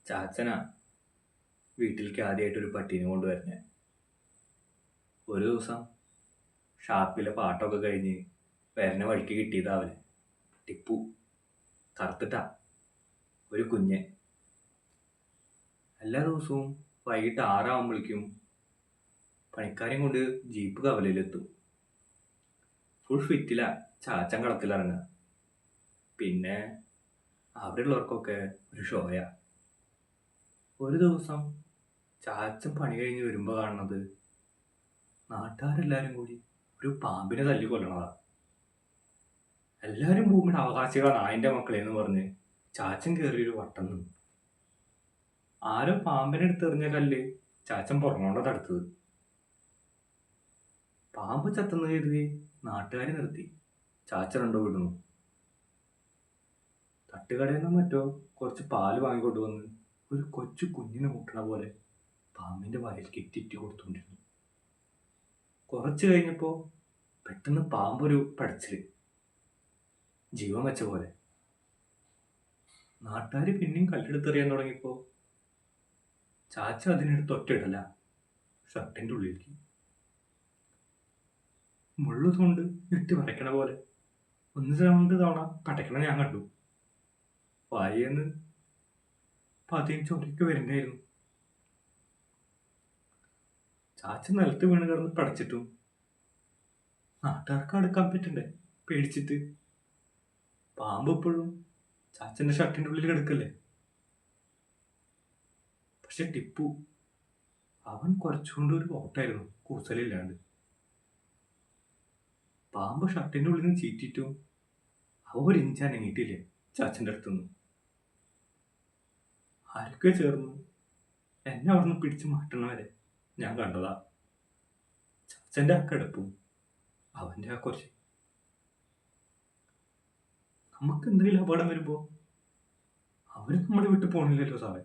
ചാച്ചനാ വീട്ടിലേക്ക് ആദ്യമായിട്ട് ഒരു പട്ടീനെ കൊണ്ടുവരുന്നേ. ഒരു ദിവസം ഷാപ്പിലെ പാട്ടൊക്കെ കഴിഞ്ഞ് വരുന്ന വഴിക്ക് കിട്ടിയതാവനെ. ടിപ്പു, കറുത്തിട്ടാ, ഒരു കുഞ്ഞ്. എല്ലാ ദിവസവും വൈകിട്ട് 6 ആകുമ്പോഴേക്കും പണിക്കാരെയും കൊണ്ട് ജീപ്പ് കവലയിലെത്തും. ഫുൾ ഫിറ്റിലാ ചാച്ചൻ കളത്തിലിറങ്ങുക. പിന്നെ അവിടെ ഉള്ളവർക്കൊക്കെ ഒരു ഷോയാ. ഒരു ദിവസം ചാച്ചൻ പണി കഴിഞ്ഞ് വരുമ്പോൾ കാണുന്നത് നാട്ടുകാരെല്ലാരും കൂടി ഒരു പാമ്പിനെ തല്ലി കൊല്ലണതാ. എല്ലാരും ഭൂമിയുടെ അവകാശികളാ നായന്റെ മക്കളെന്ന് പറഞ്ഞ് ചാച്ചൻ കയറിയൊരു വട്ടം നിന്നു. ആരോ പാമ്പിനെ എടുത്തെറിഞ്ഞ കല്ല് ചാച്ചൻ പുറങ്ങോണ്ട തടുത്തത്. പാമ്പ് ചത്തുന്ന കരുതി നാട്ടുകാരെ നിർത്തി ചാച്ചൻ ഉണ്ടോ വിടുന്നു. തട്ടുകടയിൽ നിന്നും മറ്റോ കുറച്ച് പാല് വാങ്ങിക്കൊണ്ടുവന്ന് ഒരു കൊച്ചു കുഞ്ഞിനെ മുട്ടണ പോലെ പാമ്പിന്റെ വായിൽ കെറ്റിറ്റ് കൊടുത്തുകൊണ്ടിരുന്നു. കുറച്ച് കഴിഞ്ഞപ്പോ പെട്ടെന്ന് പാമ്പൊരു പടച്ചില്, ജീവൻ വെച്ച പോലെ. നാട്ടുകാര് പിന്നെയും കല്ലെടുത്തെറിയാൻ തുടങ്ങിയപ്പോ ചാച്ച അതിനെടുത്ത് ഒറ്റയിടല ഷർട്ടിന്റെ ഉള്ളിലേക്ക്. മുള്ളുകൊണ്ട് ഞെട്ടി വരയ്ക്കണ പോലെ 1-2 തവണ പടയ്ക്കണ ഞാൻ കണ്ടു. വായിന്ന് പതിയും ചൊരക്ക് വരുന്നായിരുന്നു. ചാച്ച നിലത്ത് വീണ് കിടന്ന് പടച്ചിട്ടും നാട്ടുകാർക്ക് അടുക്കാൻ പറ്റണ്ടേ പേടിച്ചിട്ട്. പാമ്പ് എപ്പോഴും ചാച്ചന്റെ ഷർട്ടിന്റെ ഉള്ളിൽ കിടക്കല്ലേ. പക്ഷെ ടിപ്പു, അവൻ കുറച്ചുകൊണ്ട് ഒരു ഓട്ടായിരുന്നു കൂസലില്ലാണ്ട്. പാമ്പ് ഷർട്ടിന്റെ ഉള്ളിൽ നിന്ന് ചീറ്റിട്ടും അവ ഒരു ഇഞ്ച് അനങ്ങിയിട്ടില്ലേ ചാച്ചന്റെ അടുത്തുനിന്ന്. ആരൊക്കെ ചേർന്ന് എന്നെ അവിടുന്ന് പിടിച്ചു മാറ്റണവരെ ഞാൻ കണ്ടതാ. ചാച്ചന്റെ ആ കിടപ്പും അവന്റെ ആ കുറച്ച്. നമുക്ക് എന്തെങ്കിലും അപകടം വരുമ്പോ അവര് നമ്മളെ വിട്ടു പോണില്ലല്ലോ സാറേ.